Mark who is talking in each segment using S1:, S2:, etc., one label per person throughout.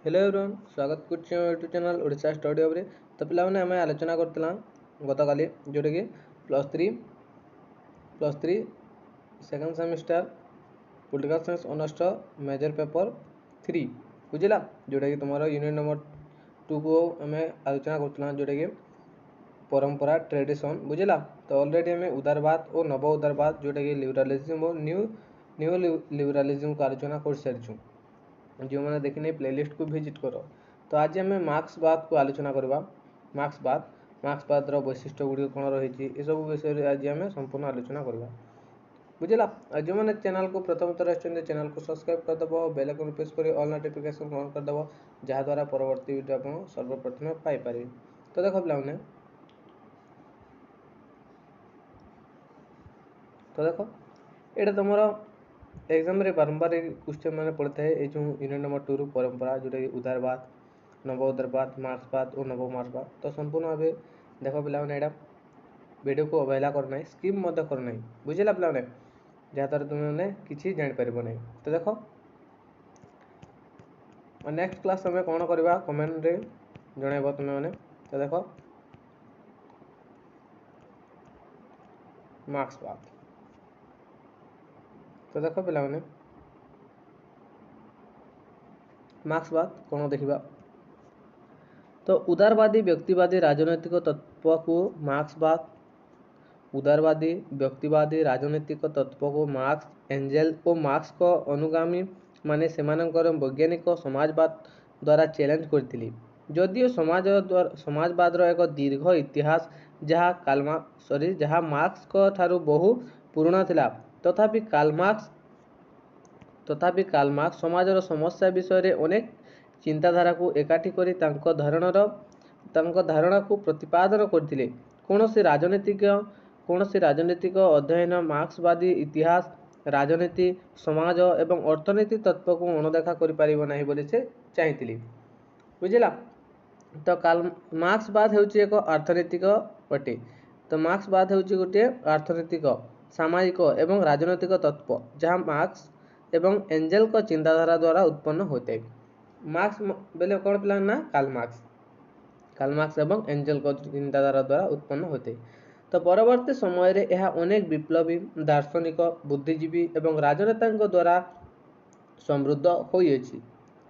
S1: Hello everyone स्वागत करछि YouTube channel Odisha study hub रे। तो पिला माने आमे आलोचना करतला गत काली जोटा कि plus 3 second semester political science honours major paper 3 बुझिला जोटा कि तुम्हारा यूनिट नंबर 2 को आमे आलोचना करतला जोटा कि परंपरा ट्रेडिशन बुझिला। तो ऑलरेडी आमे उदारवाद और नव उदारवाद जोटा कि लिबरलिज्म और न्यू लिबरलिज्म को आलोचना कर सारिछु। जो मैंने देखने प्लेलिस्ट को विजिट करो। तो आज आम मार्क्सवाद को आलोचना करवा। मार्क्सवाद वैशिष्ट्य गुड़िक कौन रही ये सब विषय आज आम संपूर्ण आलोचना करवा बुझला। जो मैंने चैनल को प्रथम थर आसछन्ते चैनल को सब्सक्राइब करदेव, बेल आइकन प्रेस कर ऑल नोटिफिकेशन ऑन करदेव जहाँद्वारा परवर्ती वीडियो आप सर्वप्रथम पाइपर। तो देख पे तो देख ये तुम एग्जाम रे बारंबार क्वेश्चन मैंने पड़ता है। ये जो यूनिट नंबर 2 परंपरा जोटा कि उदारवाद नव उदारवाद मार्क्सवाद और नव मार्क्सवाद। तो संपूर्ण भाव देख पे यहाँ वीडियो को अवहेला करना स्किप मत करना बुझेगा पे जहाँद्वारा तुम्हें किसी जापर ना। तो देख नेक्स्ट क्लास आम कौन करवा कमेंट रे जनइब तुम्हें। तो देख मार्क्सवाद तो देख पे मार्क्सवाद कौन देखा। तो उदारवादी व्यक्तिवादी राजनैतिक तत्व को मार्क्सवाद उदारवादी व्यक्तिवादी राजनैतिक तत्व को मार्क्स एंजेल और मार्क्स को अनुगामी माने सेमानंकर वैज्ञानिक समाजवाद द्वारा चैलेंज करथिली। जदियो समाजवाद एक दीर्घ इतिहास जहाँ मार्क्स को ठारू बहु पुराना थिला तथापि कार्ल मार्क्स समाजर समस्या विषय रे अनेक चिंताधारा को एकाठी करी धारणा को प्रतिपादन करथिले। कौनसी राजनीतिक अध्ययन मार्क्सवादी इतिहास राजनीति समाज एवं अर्थनीति तत्व को अणदेखा करि परिबो नाही बोली से चाहिथिले बुझिला। तो मार्क्सवाद हेउची एक अर्थनीतिक अटे। तो मार्क्सवाद हेउची गोटे अर्थनीतिक सामाजिक एवं राजनैतिक तत्व जहाँ मार्क्स एवं एंजेल को चिंताधारा द्वारा उत्पन्न होते हैं। मार्क्स बेले कौन पिला ना कार्ल मार्क्स एवं एंजेल को चिंताधारा द्वारा उत्पन्न होते। तो परवर्ती समय रे यह अनेक विप्लवी दार्शनिक बुद्धिजीवी एवं राजनेता द्वारा समृद्ध होइछि।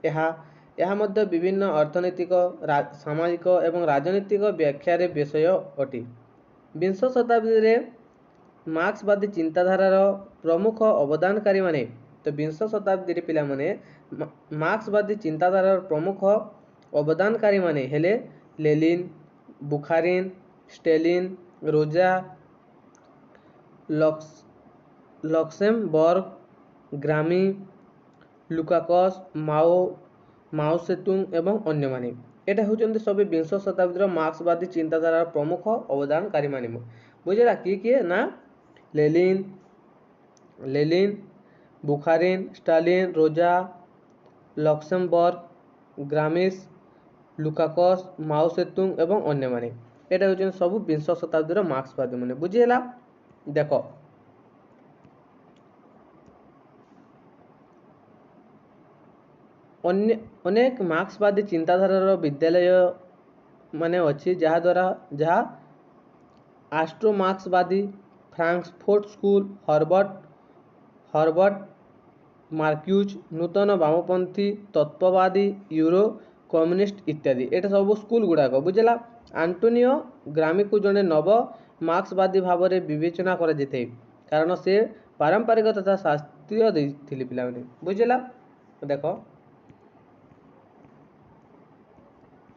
S1: यह मध्य विभिन्न अर्थनैतिक सामाजिक एवं राजनीतिक व्याख्यार विषय अटे। 20 शताब्दी रे मार्क्सवादी चिंताधारार प्रमुख अवदानकारी माने। तो 20 शताब्दी रे पिला माने मार्क्सवादी चिंताधारार प्रमुख अवदानकारी माने हेले लेनिन बुखारिन स्टेलिन रोजा लक्सेमबर्ग ग्रामी लुकाकस माओ सेतुंग एवं अन्य माने। एटा होचंते सब 20 शताब्दी मार्क्सवादी चिंताधारार प्रमुख अवदानकारी माने बुझेला किए ना लेनिन बुखारिन स्टालिन रोजा लक्सेमबर्ग ग्रामिस लुकाकस माओ सेतुंग एवं अन्य माने। एटा होचन सब 20 शताब्दी मार्क्सवादी माने बुझेला। देख अनेक मार्क्सवादी चिंताधारार विद्यालय माने अच्छी जहाँ आस्ट्रो मार्क्सवादी फ्रांकफर्ट स्कूल हार्वर्ड मार्क्यूज नूतन वामपंथी तत्ववादी यूरो कम्युनिस्ट इत्यादि एटा सब स्कूल गुड़ाक बुझेला। आंटोनियो ग्रामी को जड़े नव मार्क्सवादी भाव में विवेचना कर कारण से पारंपरिक तथा शास्त्रीय देथिले पिलाने बुझेला। देख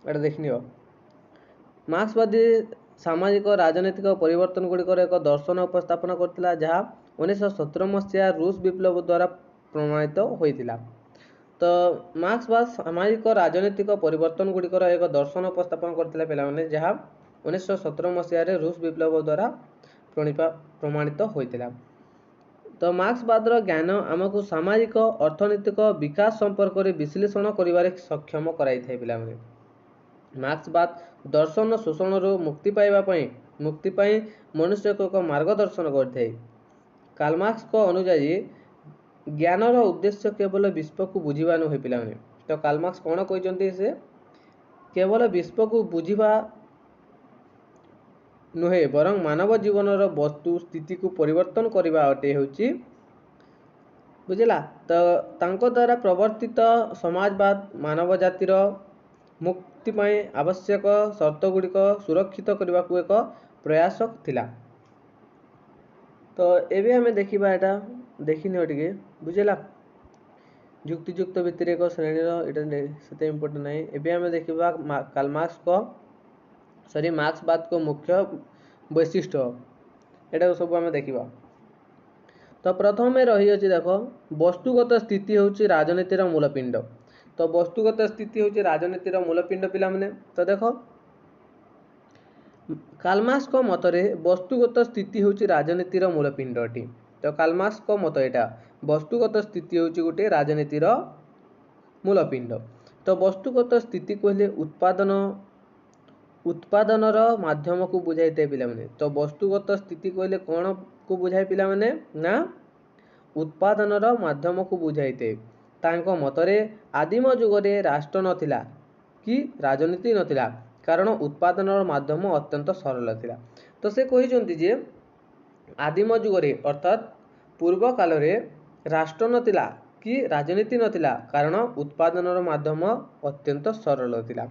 S1: एटा देखनी मार्क्सवादी सामाजिक राजनीतिक परिवर्तन गुड़िकर एक दर्शन उपस्थापन करथिला जहाँ 1917 मसीहा रूस विप्लव द्वारा प्रमाणित होइथिला। तो मार्क्सवाद सामाजिक राजनीतिक परिवर्तन गुड़िकर एक दर्शन उपस्थापन करथिला पिलाने जहाँ 1917 मसीहा रूस विप्लव द्वारा प्रमाणित होइथिला। तो मार्क्सवाद ज्ञान आमको सामाजिक अर्थनैतिक विकास संपर्क में विश्लेषण करिवारे सक्षम कराई थाए पिलाने। मार्क्सवाद दर्शन शोषण मुक्ति पाई मनुष्य को एक मार्गदर्शन करते। कार्ल मार्क्स को अनुजाई ज्ञानर उद्देश्य केवल विश्व को बुझा नुहे पिलाने तो कार्ल मार्क्स कौन कहते से केवल विश्व को बुझा नुहे बरं मानव जीवनर वस्तु स्थिति को परिवर्तन करने अटे होची बुझला। तो तांको द्वारा प्रवर्तित समाजवाद मानव जातिर मुक्ति पाई आवश्यक शर्त गुड़िक सुरक्षित करने को एक प्रयास थिला। तो एबे हमें देखिबा एटा देखिने टिके बुझला युक्तियुक्त भितर एक श्रेणीर एटा सेते इम्पोर्टेंट नहीं। एबे हमें देखिबा कार्ल मार्क्स को मार्क्सवाद को मुख्य वैशिष्ट्य एटा सब हमें देखिबा। तो प्रथम रही अछि देख वस्तुगत स्थिति होची राजनीतिर मूलपिंड। तो वस्तुगत स्थिति होची राजनीतिर मूलपिंड पिला माने। तो देख कार्ल मार्क्स को मतरे वस्तुगत स्थिति होची राजनीतिर मूलपिंड अटी। तो कार्ल मार्क्स को मत एटा वस्तुगत स्थिति होची गोटे राजनीतिर मूलपिंड। तो वस्तुगत स्थिति कहले उत्पादनर माध्यम को बुझाइते पिला माने। तो वस्तुगत स्थिति कहले कौन को बुझाइ पिला माने ना उत्पादनर माध्यम को बुझाइते। तांको मतरे आदिम जुगरे राष्ट्र नथिला कि राजनीति नथिला कारण उत्पादनर माध्यम अत्यंत सरल थिला। तो से कहिसंती जे आदिम जुगरे अर्थात पूर्व काल रे राष्ट्र नथिला कि राजनीति नथिला कारण उत्पादनर माध्यम अत्यंत सरल थिला।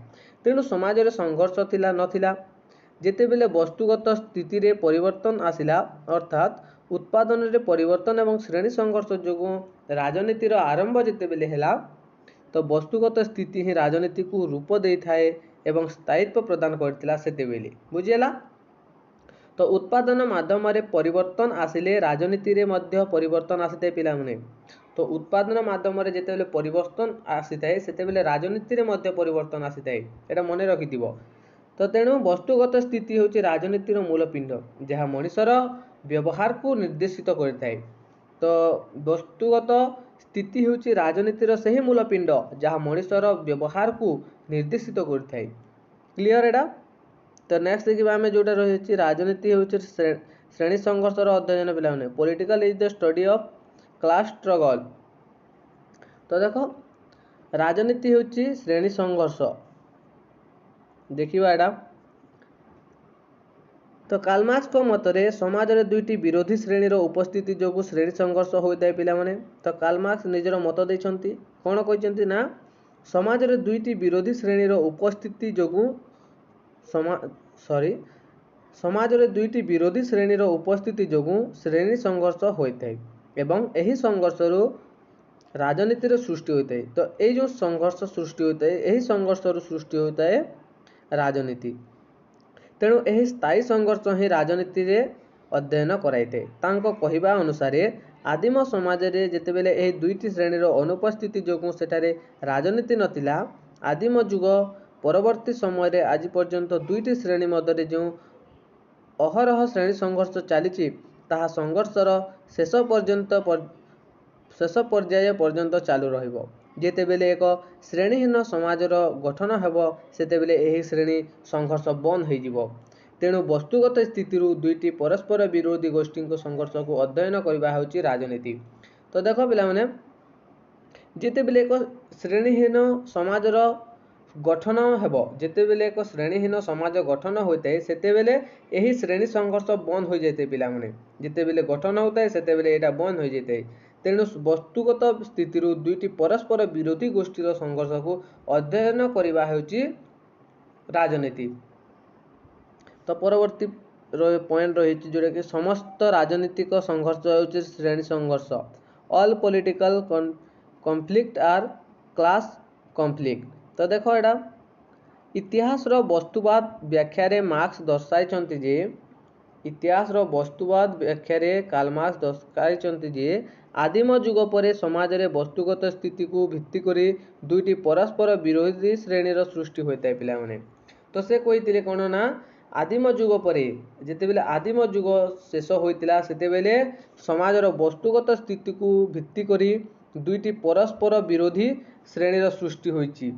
S1: तेणु समाज रे संघर्ष थिला नथिला। जेतेबेले वस्तुगत स्थिति रे परिवर्तन आसिला अर्थात उत्पादन रे परिवर्तन एवं श्रेणी संघर्ष जोगु राजनीतिर आरंभ जेतेबेले हेला तो वस्तुगत स्थिति ही राजनीति को रूप दे थाए एवं स्थायित्व प्रदान करथिला सेतेबेले बुझिला। तो उत्पादन माध्यम रे परिवर्तन आसिले राजनीति रे मध्य परिवर्तन आसिते पिला माने। तो उत्पादन माध्यम रे जेतेबेले परिवर्तन आसिताए सेतेबेले राजनीति रे मध्य परिवर्तन आसिताए एटा मने रखिथिबो। तो तेणु वस्तुगत स्थिति होची राजनीतिर मूलपिंड जहाँ मनुष्यर व्यवहार को निर्देशित करथाए। तो वस्तुगत स्थिति होची राजनीतिर सही मूलपिंड जहाँ मनुष्यर व्यवहार को निर्देशित करथाए। क्लियर एटा। तो नेक्स्ट देखिबा हमें जोटा रही राजनीति होची श्रेणी संघर्षर अध्ययन पिला माने। Political is the study of class struggle. तो देखो राजनीति होची श्रेणी संघर्ष देखिबा एटा। तो कार्ल मार्क्स को मतरे समाज रे दुईटी विरोधी श्रेणीर उपस्थिति जोगु श्रेणी संघर्ष होइताय पिला माने। तो कार्ल मार्क्स निजर मत दैछंती कोन कहिसंती ना समाज रे दुईटी विरोधी श्रेणीर उपस्थिति जोगु समाज रे दुईटी विरोधी श्रेणीर उपस्थिति जोगु श्रेणी संघर्ष होइताय एवं एही संघर्षरु राजनीतिर सृष्टि होइताय। तो एई जो संघर्ष सृष्टि होइताय एही संघर्षरु सृष्टि होइताय राजनीति। तेणु एही स्थायी संघर्ष ही राजनीति रे अध्ययन कराइते। तांको कहिबा अनुसार आदिम समाज रे जेतेबेले एही दुईटी श्रेणीर अनुपस्थिति जोगु सेठारे राजनीति नथिला आदिम जुग परवर्ती समय रे आज पर्यंत दुईटी श्रेणी मध्य जो अहरह श्रेणी संघर्ष चली ताहा संघर्षर शेष पर्याय पर्यंत चालू रहिबो। जेतेबेले एक श्रेणीहीन समाजर गठन हेबो सेतेबेले एही श्रेणी संघर्ष बंद हो जिवो। तेणु वस्तुगत स्थिति दुईटी परस्पर विरोधी गोष्ठी संघर्ष को अध्ययन करबा होची राजनीति। तो देखो पिला माने जेतेबेले एक श्रेणीहीन समाजर गठन हेबो जेतेबेले एक श्रेणीहीन समाज गठन होइताय सेतेबेले एही श्रेणी संघर्ष बंद हो जाइते पिला माने। जेतेबेले गठन होताय सेतेबेले एटा बंद हो जाइताय। तेणु वस्तुगत स्थिति दुईटी परस्पर विरोधी गोष्ठीर संघर्ष को अध्ययन करबा होची राजनीति। तो परवर्ती पॉइंट रही जोटा कि समस्त राजनीतिक संघर्ष होची श्रेणी संघर्ष। All political conflict or class conflict. तो देखो एटा इतिहास रो वस्तुवाद व्याख्या रे मार्क्स दर्शाइछंती जे इतिहास रो वस्तुवाद व्याख्या रे कार्ल मार्क्स दर्शाइछंती जे आदिम जुग परे समाज रे वस्तुगत स्थिति को भित्ति करी दुईटी परस्पर विरोधी श्रेणीर सृष्टि होइताय पिला माने। तो से कहिथिले कोन ना आदिम जुग परे जेतेबेले आदिम जुग शेष होइतिला सेतेबेले समाजर वस्तुगत स्थिति को भित्ति करी दुईटी परस्पर विरोधी श्रेणीर सृष्टि होइछि।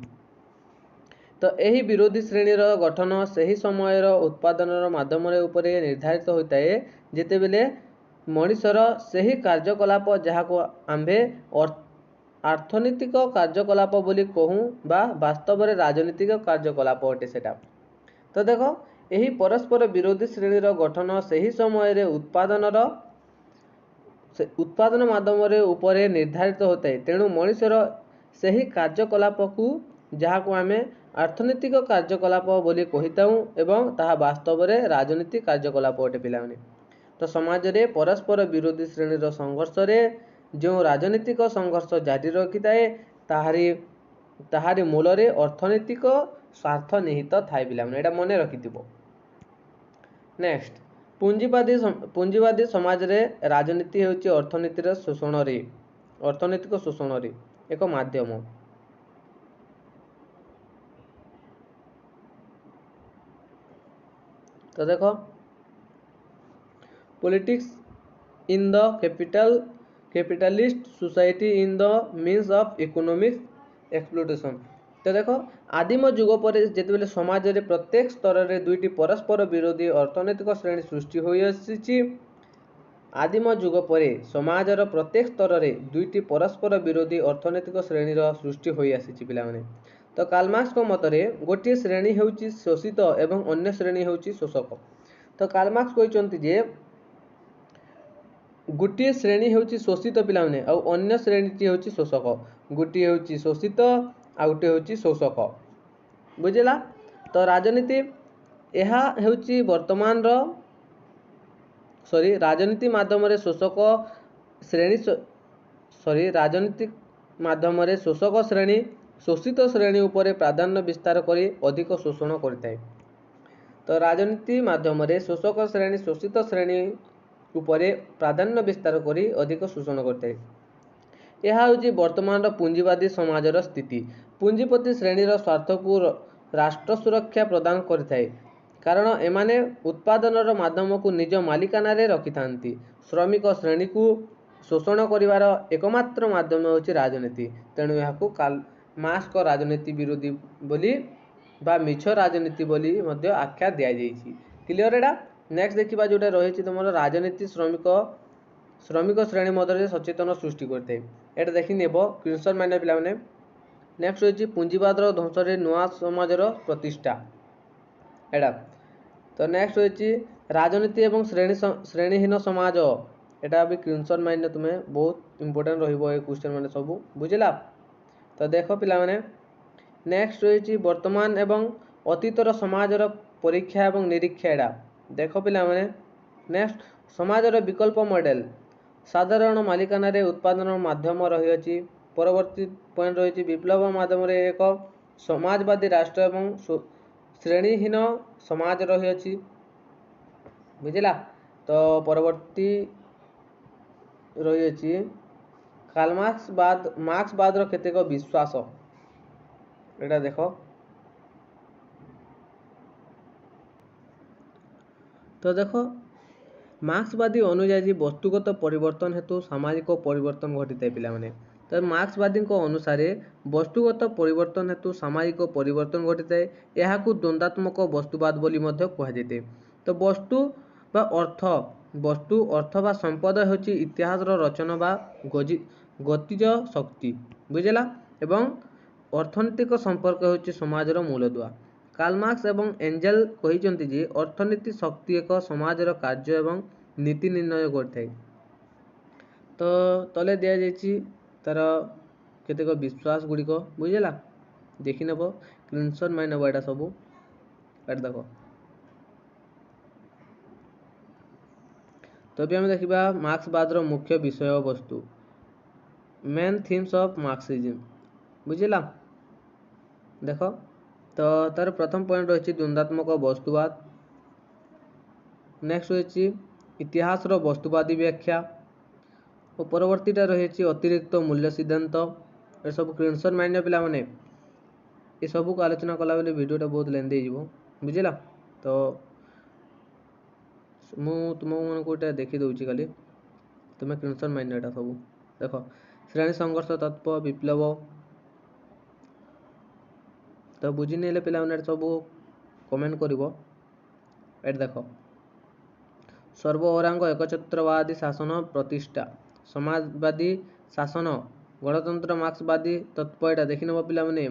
S1: तो यही विरोधी श्रेणीर गठन सही समयर उत्पादनर माध्यम उपरे निर्धारित होइताए जेतेबेले मनुष्यर सही कार्यकलाप जहाँ को आम्भे ଆର୍ଥନୀତିକ କାର୍ଯ୍ୟକଳାପ ବୋଲି କହୁଁ ବା ବାସ୍ତବରେ ରାଜନୀତିକ କାର୍ଯ୍ୟକଳାପ ଅଟେ ସେଟା। ତ ଦେଖ ଏହି ପରସ୍ପର ବିରୋଧୀ ଶ୍ରେଣୀର ଗଠନ ସେହି ସମୟରେ ଉତ୍ପାଦନ ମାଧ୍ୟମରେ ଉପରେ ନିର୍ଦ୍ଧାରିତ ହୋଇଥାଏ। ତେଣୁ ମଣିଷର ସେହି କାର୍ଯ୍ୟକଳାପକୁ ଯାହାକୁ ଆମେ ଆର୍ଥନୈତିକ କାର୍ଯ୍ୟକଳାପ ବୋଲି କହିଥାଉ ଏବଂ ତାହା ବାସ୍ତବରେ ରାଜନୀତି କାର୍ଯ୍ୟକଳାପ ଅଟେ ପିଲାମାନେ। ତ ସମାଜରେ ପରସ୍ପର ବିରୋଧୀ ଶ୍ରେଣୀର ସଂଘର୍ଷରେ ଯେଉଁ ରାଜନୈତିକ ସଂଘର୍ଷ ଜାରି ରଖିଥାଏ ତାହାରି ମୂଳରେ ଅର୍ଥନୈତିକ ସ୍ୱାର୍ଥ ନିହିତ ଥାଏ ପିଲାମାନେ, ଏଇଟା ମନେ ରଖିଥିବ। ନେକ୍ସଟ, ପୁଞ୍ଜିବାଦୀ ସମାଜରେ ରାଜନୀତି ହେଉଛି ଅର୍ଥନୈତିକ ଶୋଷଣରେ ଏକ ମାଧ୍ୟମ। ତ ଦେଖ politics in the capitalist society in the means of economic exploitation। ତ ଦେଖ ଆଦିମ ଯୁଗ ପରେ ଯେତେବେଳେ ସମାଜରେ ପ୍ରତ୍ୟେକ ସ୍ତରରେ ଦୁଇଟି ପରସ୍ପର ବିରୋଧୀ ଅର୍ଥନୈତିକ ଶ୍ରେଣୀ ସୃଷ୍ଟି ହୋଇଆସିଛି। ଆଦିମ ଯୁଗ ପରେ ସମାଜର ପ୍ରତ୍ୟେକ ସ୍ତରରେ ଦୁଇଟି ପରସ୍ପର ବିରୋଧୀ ଅର୍ଥନୈତିକ ଶ୍ରେଣୀର ସୃଷ୍ଟି ହୋଇଆସିଛି ପିଲାମାନେ। ତ କାର୍ଲ ମାର୍କ୍ସଙ୍କ ମତରେ ଗୋଟିଏ ଶ୍ରେଣୀ ହେଉଛି ଶୋଷିତ ଏବଂ ଅନ୍ୟ ଶ୍ରେଣୀ ହେଉଛି ଶୋଷକ। ତ କାର୍ଲ ମାର୍କ୍ସ କହିଛନ୍ତି ଯେ ଗୋଟିଏ ଶ୍ରେଣୀ ହେଉଛି ଶୋଷିତ ପିଲାମାନେ ଆଉ ଅନ୍ୟ ଶ୍ରେଣୀଟି ହେଉଛି ଶୋଷକ। ଗୋଟିଏ ହେଉଛି ଶୋଷିତ ଆଉ ଗୋଟିଏ ହେଉଛି ଶୋଷକ, ବୁଝିଲା। ତ ରାଜନୀତି ଏହା ହେଉଛି ରାଜନୀତି ମାଧ୍ୟମରେ ଶୋଷକ ଶ୍ରେଣୀ ଶୋଷିତ ଶ୍ରେଣୀ ଉପରେ ପ୍ରାଧାନ୍ୟ ବିସ୍ତାର କରି ଅଧିକ ଶୋଷଣ କରିଥାଏ। ତ ରାଜନୀତି ମାଧ୍ୟମରେ ଶୋଷକ ଶ୍ରେଣୀ ଶୋଷିତ ଶ୍ରେଣୀ ଉପରେ ପ୍ରାଧାନ୍ୟ ବିସ୍ତାର କରି ଅଧିକ ଶୋଷଣ କରିଥାଏ। ଏହା ହେଉଛି ବର୍ତ୍ତମାନର ପୁଞ୍ଜିବାଦୀ ସମାଜର ସ୍ଥିତି। ପୁଞ୍ଜିପତି ଶ୍ରେଣୀର ସ୍ୱାର୍ଥକୁ ରାଷ୍ଟ୍ର ସୁରକ୍ଷା ପ୍ରଦାନ କରିଥାଏ, କାରଣ ଏମାନେ ଉତ୍ପାଦନର ମାଧ୍ୟମକୁ ନିଜ ମାଲିକାନାରେ ରଖିଥାନ୍ତି। ଶ୍ରମିକ ଶ୍ରେଣୀକୁ ଶୋଷଣ କରିବାର ଏକମାତ୍ର ମାଧ୍ୟମ ହେଉଛି ରାଜନୀତି। ତେଣୁ ଏହାକୁ କାର୍ଲ ମାର୍କ୍ସଙ୍କ ରାଜନୀତି ବିରୋଧୀ ବୋଲି ବା ମିଛ ରାଜନୀତି ବୋଲି ମଧ୍ୟ ଆଖ୍ୟା ଦିଆଯାଇଛି। କ୍ଲିୟର ଏଇଟା। ନେକ୍ସଟ ଦେଖିବା ଯେଉଁଟା ରହିଛି ତୁମର ରାଜନୀତି ଶ୍ରମିକ ଶ୍ରେଣୀ ମଧ୍ୟରେ ସଚେତନ ସୃଷ୍ଟି କରିଥାଏ। ଏଇଟା ଦେଖିନେବ କ୍ରିନ୍ସନ୍ ମାଇଣ୍ଡ ପିଲାମାନେ। ନେକ୍ସଟ ହେଉଛି ପୁଞ୍ଜିବାଦର ଧ୍ୱଂସରେ ନୂଆ ସମାଜର ପ୍ରତିଷ୍ଠା। ଏଇଟା ତ ନେକ୍ସଟ ହେଉଛି ରାଜନୀତି ଏବଂ ଶ୍ରେଣୀହୀନ ସମାଜ। ଏଇଟା ବି କ୍ରିନ୍ସନ୍ ମାଇଣ୍ଡ ତୁମେ ବହୁତ ଇମ୍ପୋର୍ଟାଣ୍ଟ ରହିବ ଏ କ୍ୱେଶ୍ଚନ ମାନେ ସବୁ, ବୁଝିଲା। ତ ଦେଖ ପିଲାମାନେ ନେକ୍ସଟ ରହିଛି ବର୍ତ୍ତମାନ ଏବଂ ଅତୀତର ସମାଜର ପରୀକ୍ଷା ଏବଂ ନିରୀକ୍ଷା। ଏଇଟା ଦେଖ ପିଲାମାନେ। ନେକ୍ସଟ ସମାଜର ବିକଳ୍ପ ମଡେଲ। ସାଧାରଣ ମାଲିକାନାରେ ଉତ୍ପାଦନର ମାଧ୍ୟମ ରହିଅଛି। ପରବର୍ତ୍ତୀ ପଏଣ୍ଟ ରହିଛି ବିପ୍ଳବ ମାଧ୍ୟମରେ ଏକ ସମାଜବାଦୀ ରାଷ୍ଟ୍ର ଏବଂ ଶ୍ରେଣୀହୀନ ସମାଜ ରହିଅଛି, ବୁଝିଲା। ତ ପରବର୍ତ୍ତୀ ରହିଅଛି କାର୍ଲ ମାର୍କ୍ସବାଦର କେତେକ ବିଶ୍ୱାସ। ଏଇଟା ଦେଖ। ତ ଦେଖ ମାର୍କ୍ସବାଦୀ ଅନୁଯାୟୀ ବସ୍ତୁଗତ ପରିବର୍ତ୍ତନ ହେତୁ ସାମାଜିକ ପରିବର୍ତ୍ତନ ଘଟିଥାଏ ପିଲାମାନେ। ତ ମାର୍କ୍ସବାଦୀଙ୍କ ଅନୁସାରେ ବସ୍ତୁଗତ ପରିବର୍ତ୍ତନ ହେତୁ ସାମାଜିକ ପରିବର୍ତ୍ତନ ଘଟିଥାଏ। ଏହାକୁ ଦ୍ୱନ୍ଦାତ୍ମକ ବସ୍ତୁବାଦ ବୋଲି ମଧ୍ୟ କୁହାଯାଇଥାଏ। ତ ବସ୍ତୁ ଅର୍ଥ ବା ସମ୍ପଦ ହେଉଛି ଇତିହାସର ରଚନା ବା ଗତିଜ ଶକ୍ତି, ବୁଝିଲା, ଏବଂ ଅର୍ଥନୈତିକ ସମ୍ପର୍କ ହେଉଛି ସମାଜର ମୂଳଦୁଆ। କାର୍ଲ ମାର୍କ୍ସ ଏବଂ ଏଞ୍ଜେଲ କହିଛନ୍ତି ଯେ ଅର୍ଥନୀତି ଶକ୍ତି ଏକ ସମାଜର କାର୍ଯ୍ୟ ଏବଂ ନୀତି ନିର୍ଣ୍ଣୟ କରିଥାଏ। ତ ତଳେ ଦିଆଯାଇଛି ତାର କେତେକ ବିଶ୍ୱାସ ଗୁଡ଼ିକ, ବୁଝିଲା। ଦେଖିନେବ କ୍ରିନ୍ସନ୍ ମାଇଣ୍ଡ ନେବ ଏଇଟା ସବୁ। ଏଇଟା ଦେଖ। ତ ଏବେ ଆମେ ଦେଖିବା ମାର୍କ୍ସବାଦର ମୁଖ୍ୟ ବିଷୟବସ୍ତୁ, ମେନ୍ ଥିମ୍ସ ଅଫ ମାର୍କ୍ସିଜମ, ବୁଝିଲା। ଦେଖ ତ ତାର ପ୍ରଥମ ପଏଣ୍ଟ ରହିଛି ଦ୍ୱନ୍ଦାତ୍ମକ ବସ୍ତୁବାଦ। ନେକ୍ସଟ ରହିଛି ଇତିହାସର ବସ୍ତୁବାଦୀ ବ୍ୟାଖ୍ୟା ଓ ପରବର୍ତ୍ତୀଟା ରହିଛି ଅତିରିକ୍ତ ମୂଲ୍ୟ ସିଦ୍ଧାନ୍ତ। ଏସବୁ କ୍ରିନ୍ସନ୍ ମାଇଣ୍ଡ ପିଲାମାନେ ଏସବୁକୁ ଆଲୋଚନା କଲାବେଳେ ଭିଡ଼ିଓଟା ବହୁତ ଲେନ୍ଦି ହେଇଯିବ, ବୁଝିଲା। ତ ମୁଁ ତୁମମାନଙ୍କୁ ଗୋଟେ ଦେଖି ଦେଉଛି ଖାଲି, ତୁମେ କ୍ରିନ୍ସନ୍ ମାଇଣ୍ଡ ଏଇଟା ସବୁ ଦେଖ। ଶ୍ରେଣୀ ସଂଘର୍ଷ ତତ୍ତ୍ୱ, ବିପ୍ଳବ। ତ ବୁଝିନେଲେ ପିଲାମାନେ ଏଇଟା ସବୁ କମେଣ୍ଟ କରିବ। ଏଇଟା ଦେଖ ସର୍ବ ଓରାଙ୍କ ଏକଛତ୍ରବାଦୀ ଶାସନ ପ୍ରତିଷ୍ଠା। ସମାଜବାଦୀ ଶାସନ ଗଣତନ୍ତ୍ର ମାର୍କ୍ସବାଦୀ ତତ୍ତ୍ୱ ଏଇଟା ଦେଖିନେବ ପିଲାମାନେ।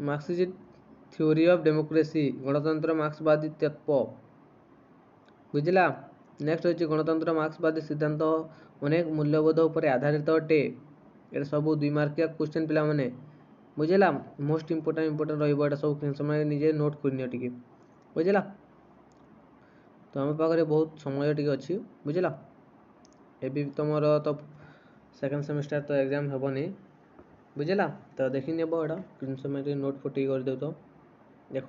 S1: ମାର୍କ୍ସିଜିଷ୍ଟ থিওরি অফ ডেমোক্রেসি গণতন্ত্র মার্ক্সবাদী তত্ত্ব বুঝলা। নেক্সট হচ্ছে গণতন্ত্র মার্ক্সবাদী সিদ্ধান্ত অনেক মূল্যবোধ উপরে আধারিত অটে। এটা সবু 2 মার্কিয়া কোশ্চেন পিলাମାନେ বুঝলা। মোস্ট ইম্পর্টাଣ୍ଟ ରହିବ ଏଟା ସବୁ ସମୟ ନିଜେ ନୋଟ୍ କରିନିଅ ଟିକେ ବୁଝିଲା। ତ ଆମ ପାଖରେ ବହୁତ ସମୟ ଟିକେ ଅଛି ବୁଝିଲା। ଏବେ ତମର ତ ସେକେଣ୍ଡ ସେମିଷ୍ଟାର ତ ଏକ୍ଜାମ ହେବନି ବୁଝିଲା। ତ ଦେଖିନେବ ଏଇଟା ସମୟ ଟିକେ ନୋଟ୍ ଫୋଟ୍ ଟିକେ କରିଦେଉ ତ ଦେଖ।